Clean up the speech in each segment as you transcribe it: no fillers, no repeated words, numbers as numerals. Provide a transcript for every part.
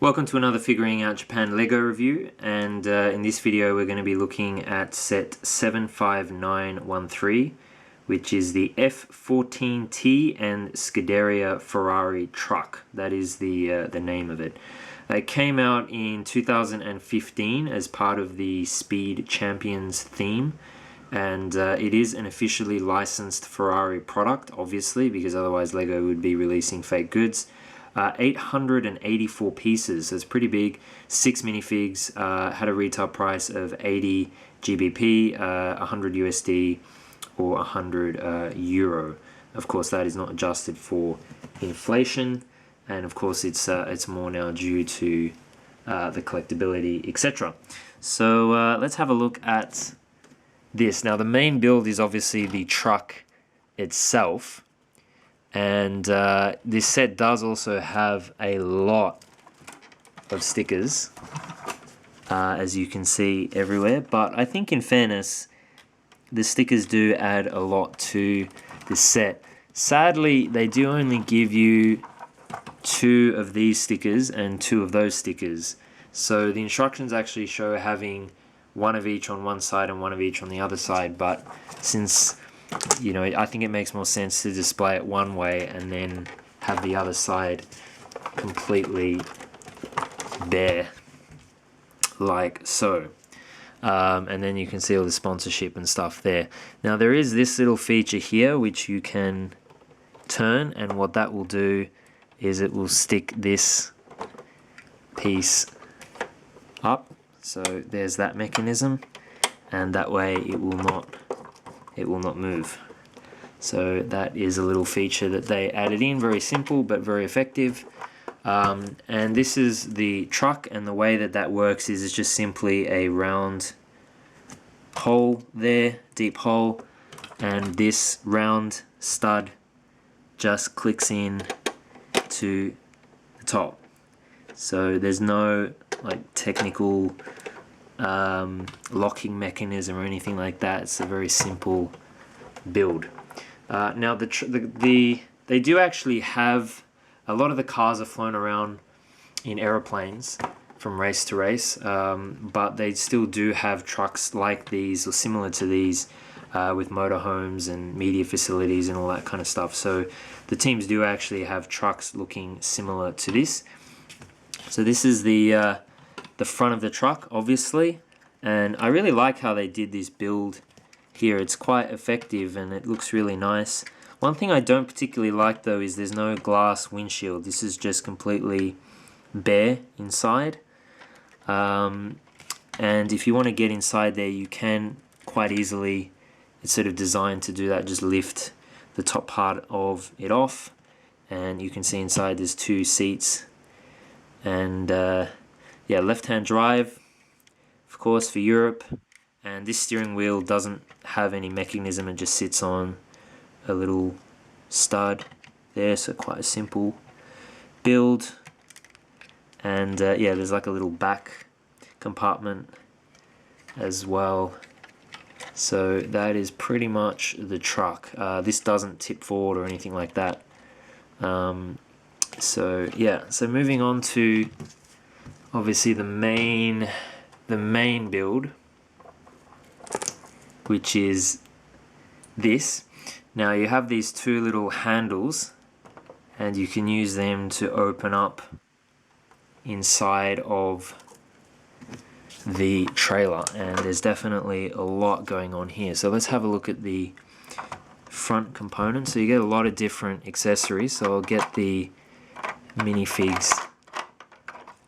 Welcome to another Figuring Out Japan Lego review, and in this video we're going to be looking at set 75913, which is the F14T and Scuderia Ferrari truck. That is the name of it. It came out in 2015 as part of the Speed Champions theme, and it is an officially licensed Ferrari product, obviously, because otherwise Lego would be releasing fake goods. 884 pieces, so it's pretty big. 6 minifigs, had a retail price of 80 GBP, 100 USD, or 100 euro. Of course, that is not adjusted for inflation, and of course, it's more now due to the collectability, etc. So let's have a look at this. Now, the main build is obviously the truck itself. And this set does also have a lot of stickers, as you can see everywhere. But I think, in fairness, the stickers do add a lot to the set. Sadly, they do only give you 2 of these stickers and 2 of those stickers. So the instructions actually show having 1 of each on one side and 1 of each on the other side. But since I think it makes more sense to display it one way and then have the other side completely bare, like so. And then you can see all the sponsorship and stuff there. Now, there is this little feature here which you can turn, and what that will do is it will stick this piece up. So there's that mechanism, and that way it will not move. So that is a little feature that they added in, very simple but very effective. And this is the truck, and the way that works is it's just simply a round hole there, deep hole, and this round stud just clicks in to the top. So there's no technical locking mechanism or anything like that. It's a very simple build. Now they do actually have a lot of the cars are flown around in aeroplanes from race to race, but they still do have trucks like these or similar to these with motorhomes and media facilities and all that kind of stuff. So the teams do actually have trucks looking similar to this. So this is the front of the truck, obviously, and I really like how they did this build here. It's quite effective and it looks really nice. One thing I don't particularly like, though, is there's no glass windshield. This is just completely bare inside, and if you want to get inside there, you can quite easily. It's sort of designed to do that. Just lift the top part of it off, and you can see inside there's 2 seats, and yeah, left-hand drive, of course, for Europe. And this steering wheel doesn't have any mechanism, it just sits on a little stud there, so quite a simple build. And yeah, there's like a little back compartment as well. So that is pretty much the truck. This doesn't tip forward or anything like that. So yeah, so moving on to obviously the main build, which is this. Now you have these 2 little handles, and you can use them to open up inside of the trailer, and there's definitely a lot going on here. So let's have a look at the front components. So you get a lot of different accessories. So I'll get the minifigs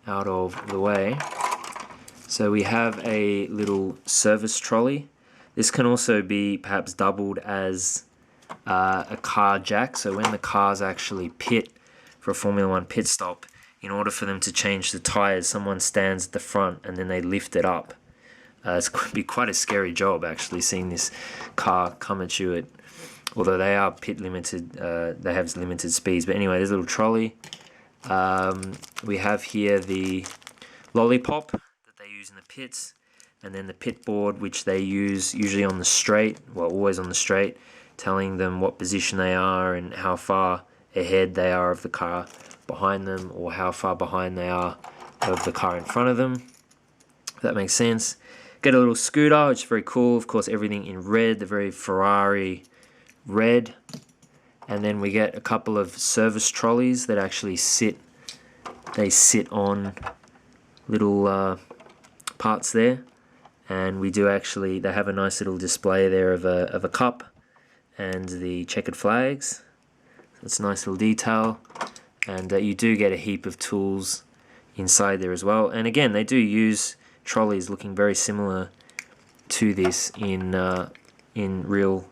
out of the way. So we have a little service trolley. This can also be perhaps doubled as a car jack. So when the cars actually pit for a Formula 1 pit stop, in order for them to change the tires, someone stands at the front and then they lift it up. It's going to be quite a scary job, actually, seeing this car come at you although they are pit limited, they have limited speeds. But anyway, there's a little trolley. We have here the lollipop that they use in the pits, and then the pit board, which they use usually on the straight, well, always on the straight, telling them what position they are and how far ahead they are of the car behind them, or how far behind they are of the car in front of them, if that makes sense. Get a little scooter, which is very cool. Of course, everything in red, the very Ferrari red. And then we get a couple of service trolleys that actually sit on little parts there. And we do actually, they have a nice little display there of a cup and the checkered flags. That's a nice little detail. And you do get a heap of tools inside there as well. And again, they do use trolleys looking very similar to this in real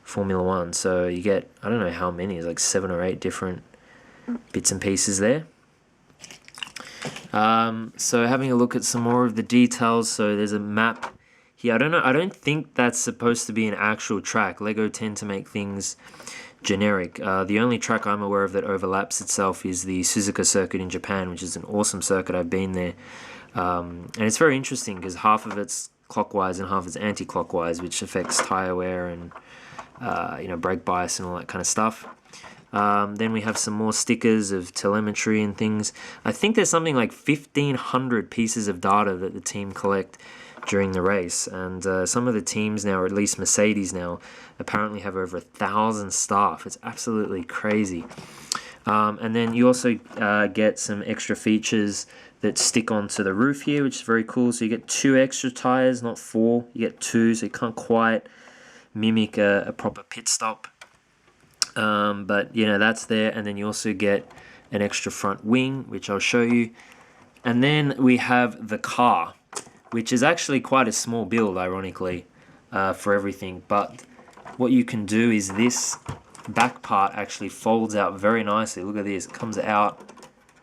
Formula One. So you get, I don't know how many, it's like 7 or 8 different bits and pieces there. So having a look at some more of the details. So there's a map here. I don't think that's supposed to be an actual track. Lego tend to make things generic. The only track I'm aware of that overlaps itself is the Suzuka circuit in Japan, which is an awesome circuit. I've been there. And it's very interesting because half of it's clockwise and half it's anti-clockwise, which affects tire wear and brake bias and all that kind of stuff. Then we have some more stickers of telemetry and things. I think there's something like 1,500 pieces of data that the team collect during the race, and some of the teams now, or at least Mercedes now, apparently have over 1,000 staff. It's absolutely crazy. And then you also get some extra features that stick onto the roof here, which is very cool. So you get 2 extra tires, not 4. You get 2, so you can't quite mimic a proper pit stop. But that's there. And then you also get an extra front wing, which I'll show you. And then we have the car, which is actually quite a small build, ironically, for everything. But what you can do is this back part actually folds out very nicely. Look at this, it comes out,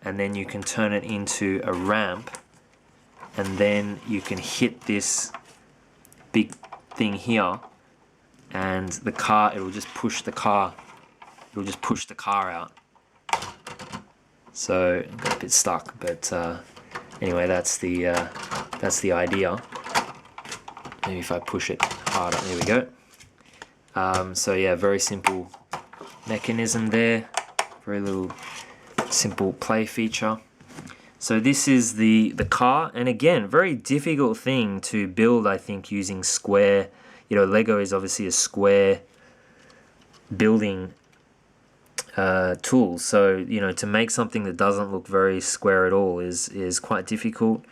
and then you can turn it into a ramp, and then you can hit this big thing here, and the car, it'll just push the car out. So I got a bit stuck, but anyway, that's the idea. Maybe if I push it harder, there we go. So yeah, very simple mechanism there, very little simple play feature. So this is the car, and again, very difficult thing to build, I think, using square. Lego is obviously a square building tool, so to make something that doesn't look very square at all is quite difficult.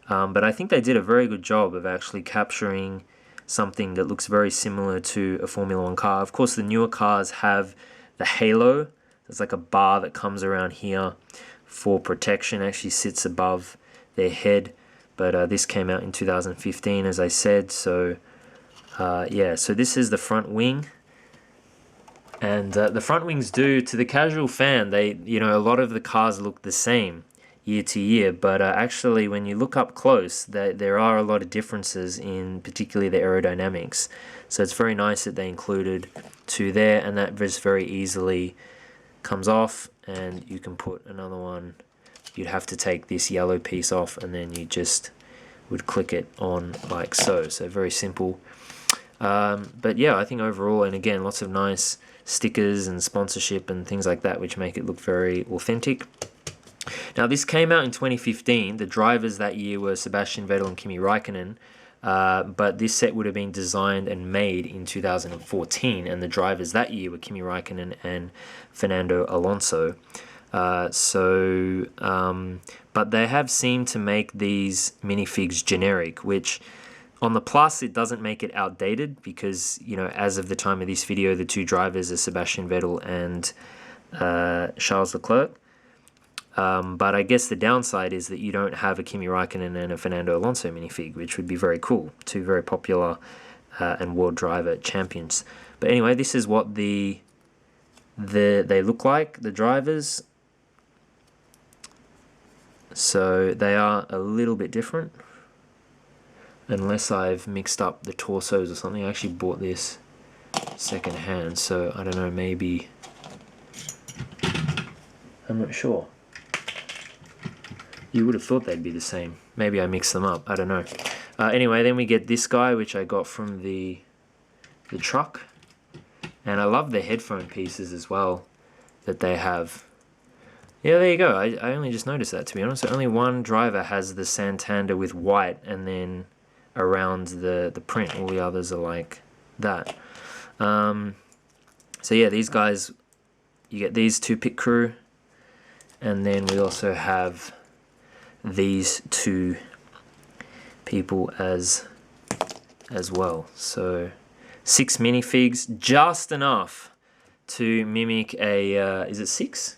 But I think they did a very good job of actually capturing something that looks very similar to a Formula One car. Of course, the newer cars have the halo. There's like a bar that comes around here for protection, actually sits above their head. But this came out in 2015, as I said. So yeah, so this is the front wing. And the front wings do, to the casual fan, they, a lot of the cars look the same year to year, but actually when you look up close, there are a lot of differences in particularly the aerodynamics. So it's very nice that they included 2 there, and that just very easily comes off, and you can put another one. You'd have to take this yellow piece off, and then you just would click it on like so. So very simple. But yeah, I think overall, and again, lots of nice stickers and sponsorship and things like that, which make it look very authentic. Now, this came out in 2015. The drivers that year were Sebastian Vettel and Kimi Raikkonen, but this set would have been designed and made in 2014, and the drivers that year were Kimi Raikkonen and Fernando Alonso. But they have seemed to make these minifigs generic, which on the plus, it doesn't make it outdated because, as of the time of this video, the 2 drivers are Sebastian Vettel and Charles Leclerc. But I guess the downside is that you don't have a Kimi Raikkonen and a Fernando Alonso minifig, which would be very cool. 2 very popular and world driver champions. But anyway, this is what they look like, the drivers. So they are a little bit different, unless I've mixed up the torsos or something. I actually bought this second hand, so I don't know, maybe, I'm not sure. You would have thought they'd be the same. Maybe I mixed them up, I don't know. Anyway, then we get this guy, which I got from the truck. And I love the headphone pieces as well that they have. Yeah, there you go. I only just noticed that, to be honest. So only one driver has the Santander with white, and then around the print, all the others are like that. So yeah, these guys, you get these two pit crew, and then we also have these two people as well. So 6 minifigs, just enough to mimic a is it 6?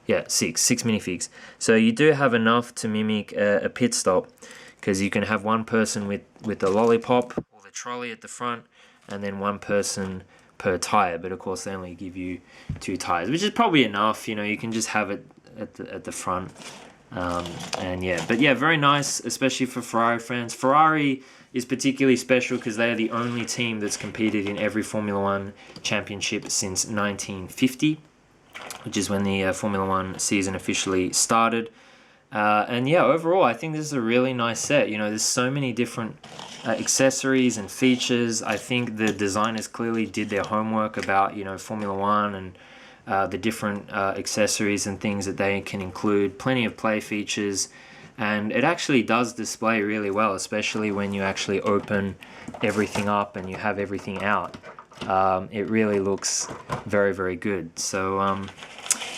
Yeah, six minifigs. So you do have enough to mimic a pit stop, because you can have one person with the lollipop or the trolley at the front, and then one person per tire. But of course, they only give you 2 tires, which is probably enough. You know, you can just have it at the front. And yeah, but yeah, very nice, especially for Ferrari fans. Ferrari is particularly special because they are the only team that's competed in every Formula One championship since 1950. Which is when the Formula One season officially started. And yeah, overall, I think this is a really nice set. You know, there's so many different accessories and features. I think the designers clearly did their homework about, you know, Formula One and the different accessories and things that they can include. Plenty of play features. And it actually does display really well, especially when you actually open everything up and you have everything out. It really looks very, very good. So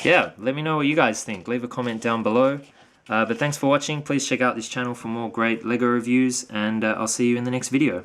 yeah, let me know what you guys think. Leave a comment down below. But thanks for watching. Please check out this channel for more great LEGO reviews, and I'll see you in the next video.